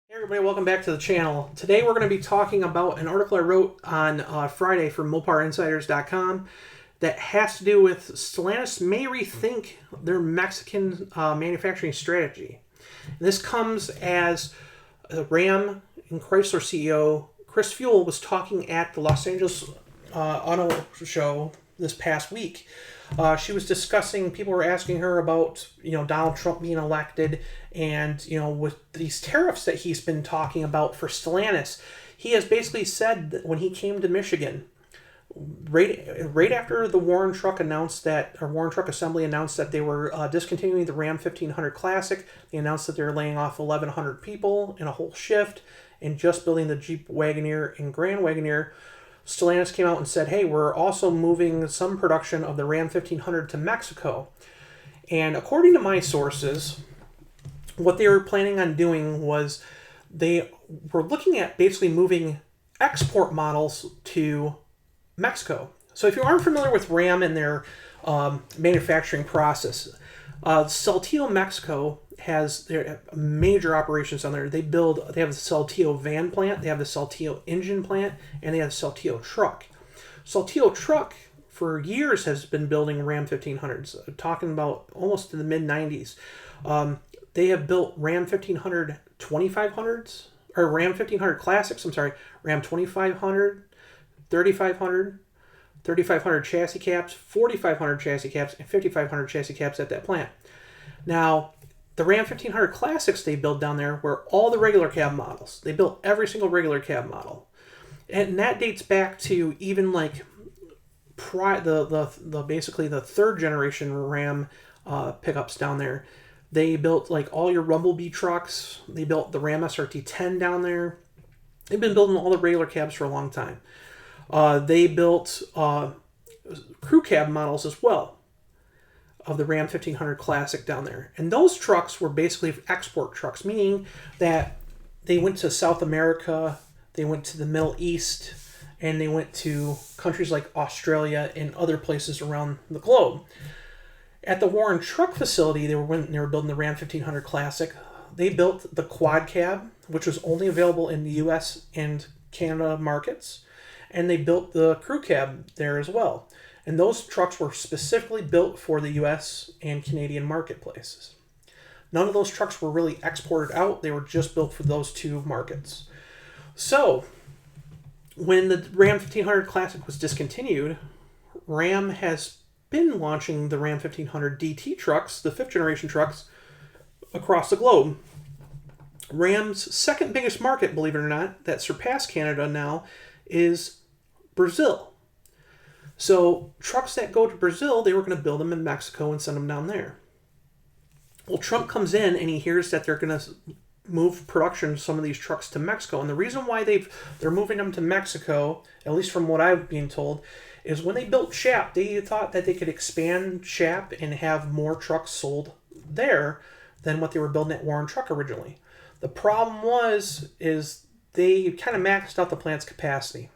Hey everybody, welcome back to the channel. Today we're going to be talking about an article I wrote on Friday for MoparInsiders.com that has to do with Stellantis may rethink their Mexican manufacturing strategy. And this comes as Ram and Chrysler CEO Chris Feuell was talking at the Los Angeles Auto Show this past week. She was discussing, people were asking her about, Donald Trump being elected and, with these tariffs that he's been talking about for Stellantis. He has basically said that when he came to Michigan, right after the Warren Truck Assembly announced that they were discontinuing the Ram 1500 Classic, they announced that they were laying off 1,100 people in a whole shift and just building the Jeep Wagoneer and Grand Wagoneer. Stellantis came out and said, hey, we're also moving some production of the Ram 1500 to Mexico. And according to my sources, what they were planning on doing was they were looking at basically moving export models to Mexico. So if you aren't familiar with Ram and their manufacturing process, Saltillo, Mexico has their major operations on there. They have the Saltillo van plant, they have the Saltillo engine plant, and they have the Saltillo truck. Saltillo truck for years has been building Ram 1500s, talking about almost in the mid 90s. They have built Ram 1500 2500s, or Ram 1500 classics, Ram 2500, 3500, 3500 chassis caps, 4500 chassis caps, and 5500 chassis caps at that plant. Now, the Ram 1500 Classics they build down there were all the regular cab models. They built every single regular cab model. And that dates back to even like basically the third generation Ram pickups down there. They built like all your Rumblebee trucks. They built the Ram SRT-10 down there. They've been building all the regular cabs for a long time. They built crew cab models as well of the Ram 1500 Classic down there. And those trucks were basically export trucks, meaning that they went to South America, they went to the Middle East, and they went to countries like Australia and other places around the globe. At the Warren Truck facility, when they were building the Ram 1500 Classic, they built the quad cab, which was only available in the US and Canada markets, and they built the crew cab there as well. And those trucks were specifically built for the US and Canadian marketplaces. None of those trucks were really exported out. They were just built for those two markets. So, when the Ram 1500 Classic was discontinued, Ram has been launching the Ram 1500 DT trucks, the fifth generation trucks, across the globe. Ram's second biggest market, believe it or not, that surpassed Canada now, is Brazil. So trucks that go to Brazil, they were going to build them in Mexico and send them down there. Well, Trump comes in and he hears that they're going to move production of some of these trucks to Mexico. And the reason why they're moving them to Mexico, at least from what I've been told, is when they built Shap, they thought that they could expand Shap and have more trucks sold there than what they were building at Warren Truck originally. The problem is they kind of maxed out the plant's capacity.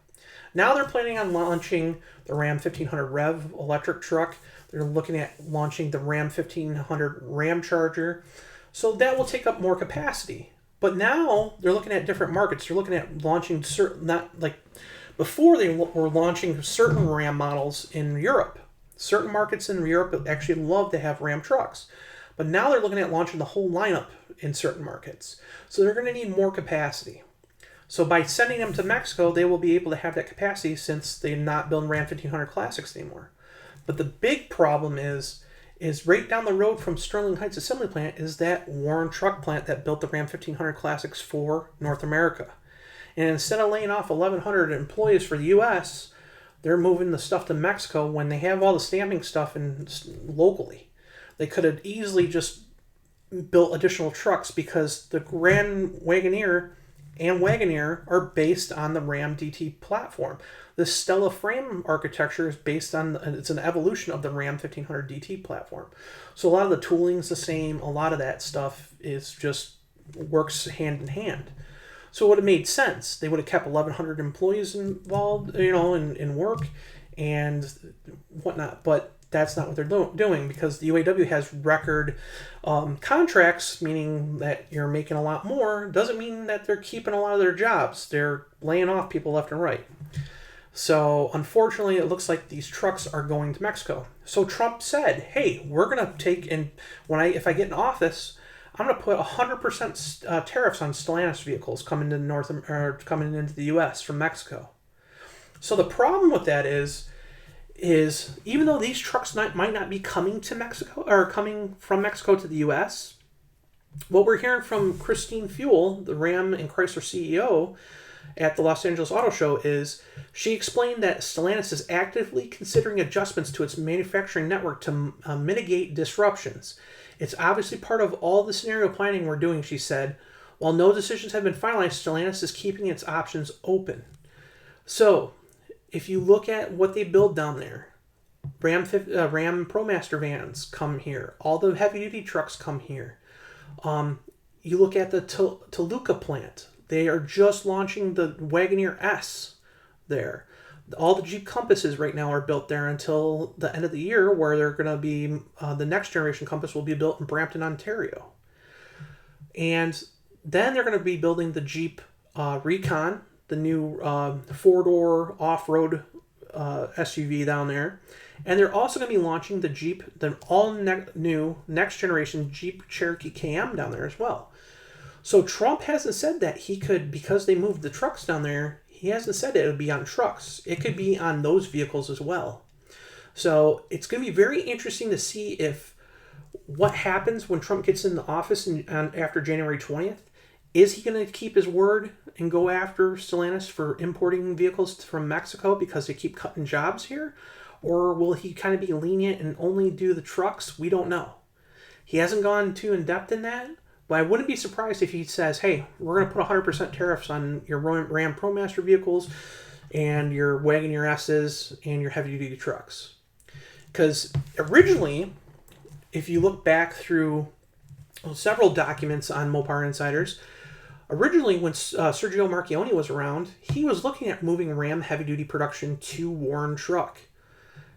Now they're planning on launching the Ram 1500 Rev electric truck. They're looking at launching the Ram 1500 Ram Charger. So that will take up more capacity. But now they're looking at different markets. They're looking at launching before they were launching certain Ram models in Europe. Certain markets in Europe actually love to have Ram trucks. But now they're looking at launching the whole lineup in certain markets. So they're going to need more capacity. So by sending them to Mexico, they will be able to have that capacity since they're not building Ram 1500 Classics anymore. But the big problem is right down the road from Sterling Heights Assembly Plant is that Warren Truck plant that built the Ram 1500 Classics for North America. And instead of laying off 1,100 employees for the U.S., they're moving the stuff to Mexico when they have all the stamping stuff locally. They could have easily just built additional trucks because the Grand Wagoneer and Wagoneer are based on the Ram DT platform. The Stella frame architecture is based on, it's an evolution of the Ram 1500 DT platform. So a lot of the tooling is the same. A lot of that stuff works hand in hand. So it would have made sense. They would have kept 1,100 employees involved, in work and whatnot. But that's not what they're doing, because the UAW has record contracts, meaning that you're making a lot more. Doesn't mean that they're keeping a lot of their jobs. They're laying off people left and right. So unfortunately, it looks like these trucks are going to Mexico. So Trump said, "Hey, we're going to take in if I get in office, I'm going to put 100% tariffs on Stellantis vehicles coming coming into the U.S. from Mexico." So the problem with that is even though these trucks might not be coming to Mexico or coming from Mexico to the U.S., what we're hearing from Christine Feuell, the Ram and Chrysler CEO, at the Los Angeles Auto Show, is she explained that Stellantis is actively considering adjustments to its manufacturing network to mitigate disruptions. It's obviously part of all the scenario planning we're doing, she said. While no decisions have been finalized, Stellantis is keeping its options open. So, if you look at what they build down there, Ram ProMaster vans come here. All the heavy-duty trucks come here. You look at the Toluca plant. They are just launching the Wagoneer S there. All the Jeep Compasses right now are built there until the end of the year, where they're going to be the next generation Compass will be built in Brampton, Ontario. And then they're going to be building the Jeep Recon, the new four-door off-road SUV down there. And they're also going to be launching the all-new next-generation Jeep Cherokee KM down there as well. So Trump hasn't said that he could, because they moved the trucks down there, he hasn't said it would be on trucks. It could be on those vehicles as well. So it's going to be very interesting to see what happens when Trump gets in the office after January 20th. Is he going to keep his word and go after Stellantis for importing vehicles from Mexico because they keep cutting jobs here? Or will he kind of be lenient and only do the trucks? We don't know. He hasn't gone too in-depth in that. But I wouldn't be surprised if he says, "Hey, we're going to put 100% tariffs on your Ram ProMaster vehicles and your Wagoneer S's and your heavy-duty trucks." Because originally, if you look back through several documents on Mopar Insiders, originally when Sergio Marchionne was around, he was looking at moving Ram heavy-duty production to Warren Truck.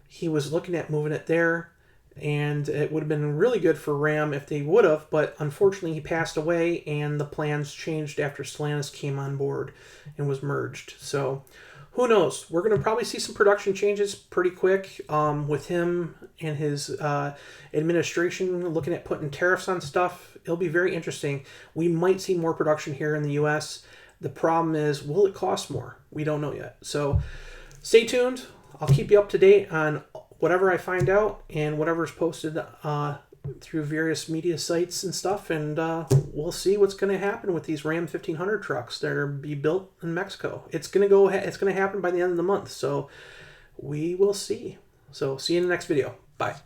He was looking at moving it there. And it would have been really good for Ram if they would have, but unfortunately he passed away and the plans changed after Stellantis came on board and was merged. So who knows? We're going to probably see some production changes pretty quick with him and his administration looking at putting tariffs on stuff. It'll be very interesting. We might see more production here in the U.S. The problem is, will it cost more? We don't know yet. So stay tuned. I'll keep you up to date on whatever I find out and whatever's posted through various media sites and stuff, and we'll see what's going to happen with these Ram 1500 trucks that are be built in Mexico. It's going to happen by the end of the month, so we will see. So see you in the next video. Bye.